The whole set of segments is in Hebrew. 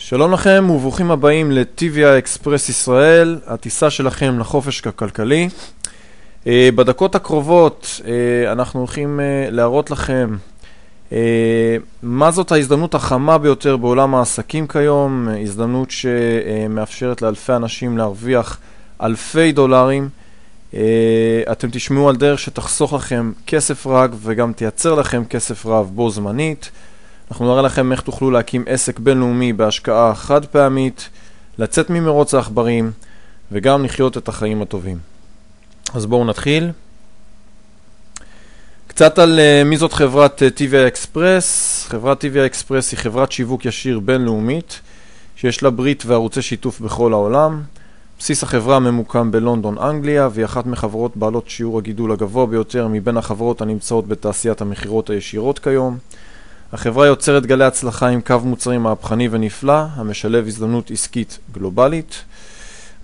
שלום לכם וברוכים הבאים לטיביה אקספרס ישראל, הטיסה שלכם לחופש הכלכלי. בדקות הקרובות אנחנו הולכים להראות לכם מה זאת ההזדמנות החמה ביותר בעולם העסקים כיום, הזדמנות שמאפשרת לאלפי אנשים להרוויח אלפי דולרים. אתם תשמעו על דרך שתחסוך לכם כסף רב וגם תייצר לכם כסף רב בו זמנית. אנחנו נראה לכם איך תוכלו להקים עסק בינלאומי בהשקעה חד פעמית, לצאת ממרוץ העכברים וגם לחיות את החיים הטובים. אז בואו נתחיל. קצת על מי זאת חברת טיביה אקספרס. חברת טיביה אקספרס היא חברת שיווק ישיר בינלאומית שיש לה ברית וערוצי שיתוף בכל העולם. בסיס החברה ממוקם בלונדון, אנגליה, והיא אחת מחברות בעלות שיעור הגידול הגבוה ביותר מבין החברות הנמצאות בתעשיית המחירות הישירות כיום. החברה יוצרת גלי הצלחה עם קו מוצרים מהפכני ונפלא, המשלב הזדמנות עסקית גלובלית.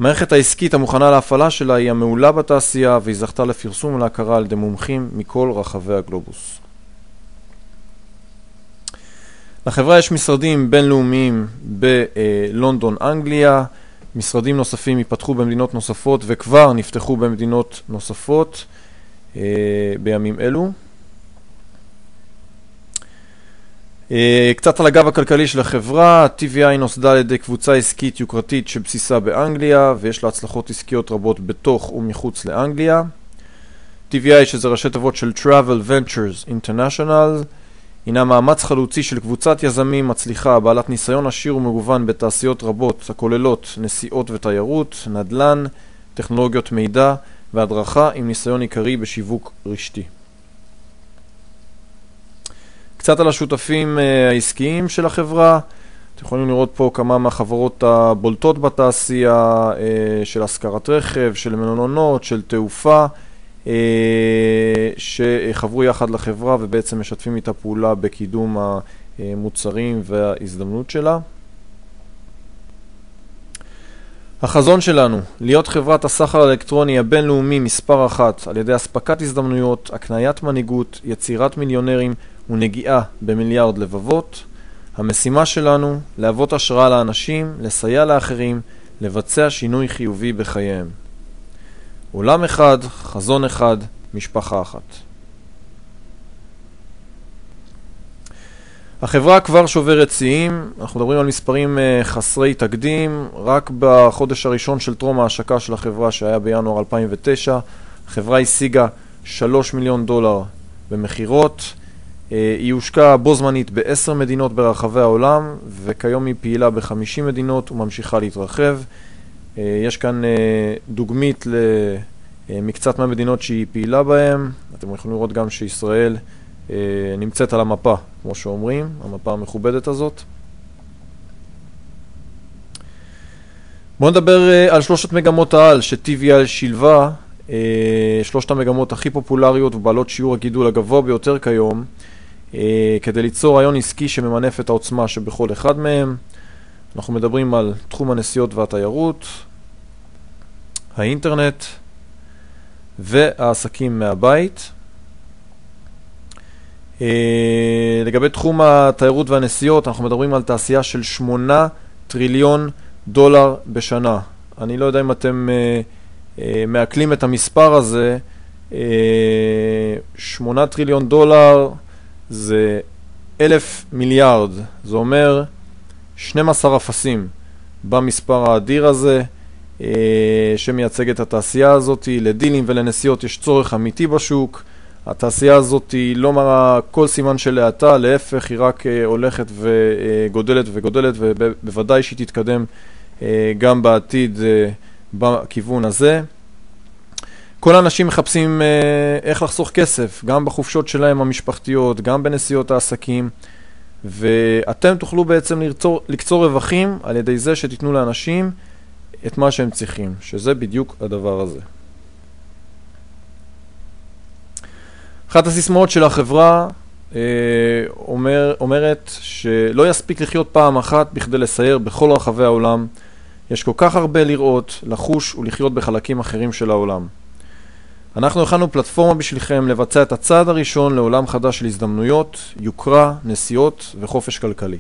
המערכת העסקית המוכנה להפעלה שלה היא המעולה בתעשייה, והיא זכתה לפרסום ולהכרה על ידי מומחים מכל רחבי הגלובוס. לחברה יש משרדים בינלאומיים בלונדון, אנגליה. משרדים נוספים ייפתחו במדינות נוספות וכבר נפתחו במדינות נוספות בימים אלו. קצת על הגב הכלכלי של החברה. TVI נוסדה על ידי קבוצה עסקית יוקרתית שבסיסה באנגליה ויש לה הצלחות עסקיות רבות בתוך ומחוץ לאנגליה. TVI, שזה ראשי תיבות של Travel Ventures International, הינה מאמץ חלוצי של קבוצת יזמים מצליחה בעלת ניסיון עשיר ומגוון בתעשיות רבות הכוללות נסיעות ותיירות, נדל"ן, טכנולוגיות מידע והדרכה עם ניסיון עיקרי בשיווק רשתי. קצת על השותפים העסקיים של החברה. אתם יכולים לראות פה כמה מהחברות הבולטות בתעשייה של השכרת רכב, של מלונות, של תעופה, שחברו יחד לחברה ובעצם משתפים איתה פעולה בקידום המוצרים וההזדמנות שלה. החזון שלנו, להיות חברת הסחר האלקטרוני הבינלאומי מספר אחת על ידי הספקת הזדמנויות, הקניית מנהיגות, יצירת מיליונרים ונגיעה במיליארד לבבות. המשימה שלנו, להוות השראה לאנשים, לסייע לאחרים, לבצע שינוי חיובי בחייהם. עולם אחד, חזון אחד, משפחה אחת. החברה כבר שוברת שיאים, אנחנו מדברים על מספרים חסרי תקדים. רק בחודש הראשון של טרום ההשקה של החברה שהיה בינואר 2009, החברה השיגה $3 מיליון במחירות. היא הושקעה בו זמנית ב10 מדינות ברחבי העולם, וכיום היא פעילה ב50 מדינות וממשיכה להתרחב. יש כאן דוגמית למקצת מהמדינות שהיא פעילה בהן. אתם יכולים לראות גם שישראל נמצאת על המפה, כמו שאומרים, המפה המכובדת הזאת. בואו נדבר על שלושת מגמות העל שTVI שילבה, שלושת המגמות הכי פופולריות ובעלות שיעור הגידול הגבוה ביותר כיום, כדי ליצור רעיון עסקי שממנף את העוצמה שבכל אחד מהם. אנחנו מדברים על תחום הנסיעות והתיירות, האינטרנט והעסקים מהבית. לגבי תחום התיירות והנסיעות, אנחנו מדברים על תעשייה של $8 טריליון בשנה. אני לא יודע אם אתם מעכלים את המספר הזה. $8 טריליון זה 1,000 מיליארד. זה אומר 12 אפסים במספר האדיר הזה שמייצג את התעשייה הזאת. לדילים ולנסיעות יש צורך אמיתי בשוק. התעשייה הזאת לא מראה כל סימן של האטה, להפך היא רק הולכת וגודלת וגודלת, ובוודאי שהיא תתקדם גם בעתיד בכיוון הזה. כל האנשים מחפשים איך לחסוך כסף, גם בחופשות שלהם המשפחתיות, גם בנסיעות העסקים, ואתם תוכלו בעצם לקצור רווחים על ידי זה שתיתנו לאנשים את מה שהם צריכים, שזה בדיוק הדבר הזה. אחת הסיסמאות של החברה אומרת שלא יספיק לחיות פעם אחת בכדי לסייר בכל רחבי העולם. יש כל כך הרבה לראות, לחוש ולחיות בחלקים אחרים של העולם. אנחנו הכנו פלטפורמה בשבילכם לבצע את הצעד הראשון לעולם חדש של הזדמנויות, יוקרה, נסיעות וחופש כלכלי.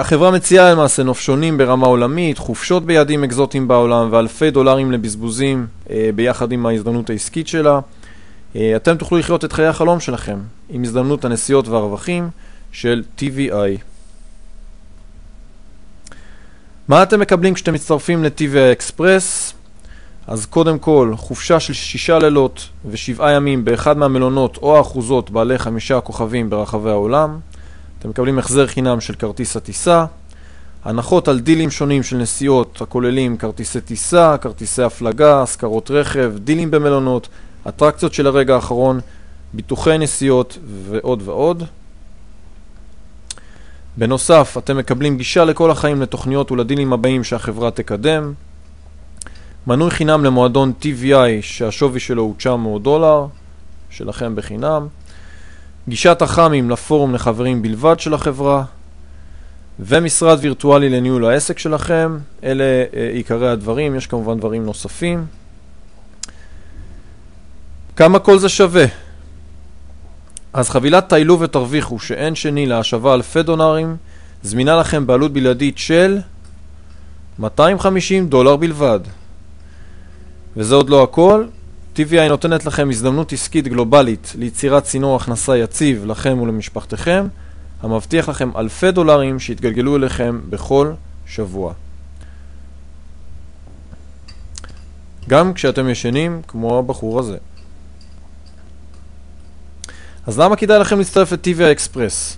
החברה מציעה למעשה נופשונים ברמה עולמית, חופשות ביעדים אקזוטיים בעולם ואלפי דולרים לבזבוזים ביחד עם ההזדמנות העסקית שלה. אתם תוכלו לחיות את חיי החלום שלכם עם הזדמנות הנסיעות והרווחים של TVI. מה אתם מקבלים כשאתם מצטרפים ל-TVI Express? אז קודם כל, חופשה של 6 לילות ו7 ימים באחד מהמלונות או האחוזות בעלי 5 כוכבים ברחבי העולם. אתם מקבלים החזר חינם של כרטיס הטיסה, הנחות על דילים שונים של נסיעות הכוללים כרטיסי טיסה, כרטיסי הפלגה, השכרות רכב, דילים במלונות, אטרקציות של הרגע האחרון, ביטוחי נסיעות ועוד ועוד. בנוסף, אתם מקבלים גישה לכל החיים לתוכניות ולדילים הבאים שהחברה תקדם, מנוי חינם למועדון TVI שהשווי שלו הוא $900 שלכם בחינם, גישת החמים לפורום לחברים בלבד של החברה, ומשרד וירטואלי לניהול העסק שלכם. אלה עיקרי הדברים, יש כמובן דברים נוספים. כמה כל זה שווה? אז חבילת טיילו ותרוויחו שאין שני להשבה $1,000 זמינה לכם בעלות בלעדית של $250 בלבד. וזה עוד לא הכל, TVI נותנת לכם הזדמנות עסקית גלובלית ליצירת צינור הכנסה יציב לכם ולמשפחתכם, המבטיח לכם $1,000 שיתגלגלו אליכם בכל שבוע. גם כשאתם ישנים כמו הבחור הזה. אז למה כדאי לכם להצטרף ל-TVI Express?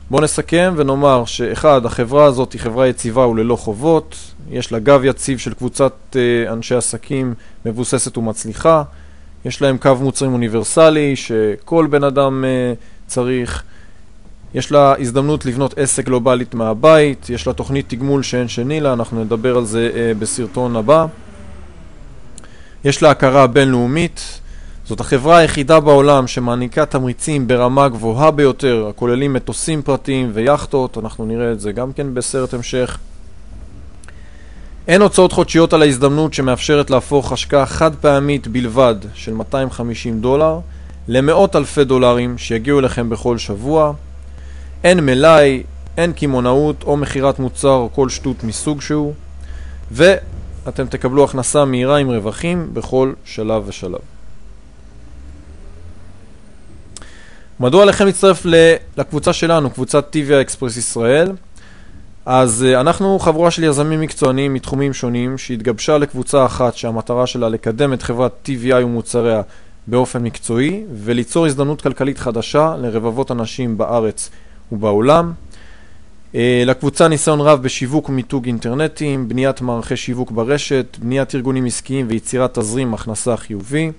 בואו נסכם ונאמר שאחד, החברה הזאת היא חברה יציבה וללא חובות, יש לה גב יציב של קבוצת אנשי עסקים מבוססת ומצליחה, יש להם קו מוצרים אוניברסלי שכל בן אדם צריך, יש לה הזדמנות לבנות עסק גלובלית מהבית, יש לה תוכנית תגמול שאין שני לה, אנחנו נדבר על זה בסרטון הבא, יש לה הכרה בינלאומית, זאת החברה היחידה בעולם שמעניקה תמריצים ברמה גבוהה ביותר, הכוללים מטוסים פרטיים ויחטות, אנחנו נראה את זה גם כן בסרט המשך. אין הוצאות חודשיות על ההזדמנות שמאפשרת להפוך השקעה חד פעמית בלבד של $250 למאות אלפי דולרים שיגיעו אליכם בכל שבוע. אין מלאי, אין קימונאות או מחירת מוצר או כל שטות מסוג שהוא, ואתם תקבלו הכנסה מהירה עם רווחים בכל שלב ושלב. מדוע לכם להצטרף לקבוצה שלנו, קבוצת TVI Express ישראל? אז אנחנו חבורה של יזמים מקצוענים מתחומים שונים שהתגבשה לקבוצה אחת שהמטרה שלה לקדם את חברת TVI ומוצריה באופן מקצועי וליצור הזדמנות כלכלית חדשה לרבבות אנשים בארץ ובעולם. לקבוצה ניסיון רב בשיווק ומיתוג אינטרנטיים, בניית מערכי שיווק ברשת, בניית ארגונים עסקיים ויצירת תזרים הכנסה חיובי.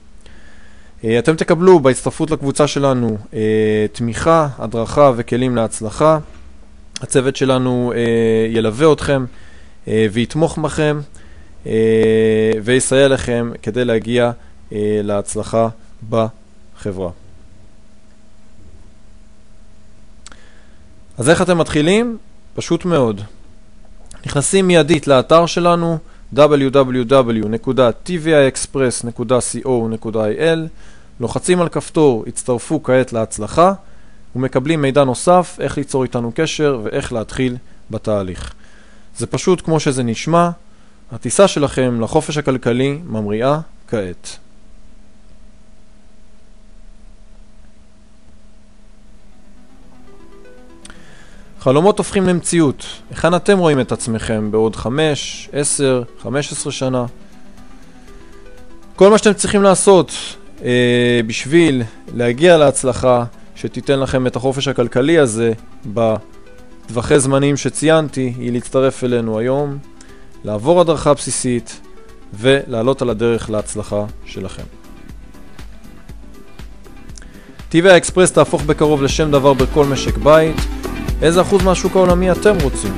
אתם תקבלו בהצטרפות לקבוצה שלנו תמיכה, הדרכה וכלים להצלחה. הצוות שלנו ילווה אתכם ויתמוך בכם ויסייע לכם כדי להגיע להצלחה בחברה. אז איך אתם מתחילים? פשוט מאוד. נכנסים מיידית לאתר שלנו www.tviexpress.co.il, לוחצים על כפתור הצטרפו כעת להצלחה ומקבלים מידע נוסף איך ליצור איתנו קשר ואיך להתחיל בתהליך. זה פשוט כמו שזה נשמע, הטיסה שלכם לחופש הכלכלי ממריאה כעת. חלומות הופכים למציאות. היכן אתם רואים את עצמכם בעוד 5, 10, 15 שנה? כל מה שאתם צריכים לעשות בשביל להגיע להצלחה שתיתן לכם את החופש הכלכלי הזה בטווחי זמנים שציינתי, היא להצטרף אלינו היום, לעבור הדרכה בסיסית ולעלות על הדרך להצלחה שלכם. TVI Express תהפוך בקרוב לשם דבר בכל משק בית. איזה אחוז מהשוק העולמי אתם רוצים?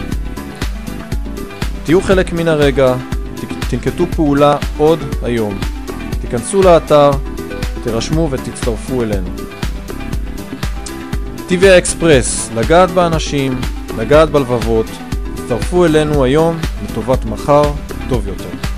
תהיו חלק מן הרגע, תנקטו פעולה עוד היום. תיכנסו לאתר, תירשמו ותצטרפו אלינו. TVI Express, לגעת באנשים, לגעת בלבבות, תצטרפו אלינו היום לטובת מחר טוב יותר.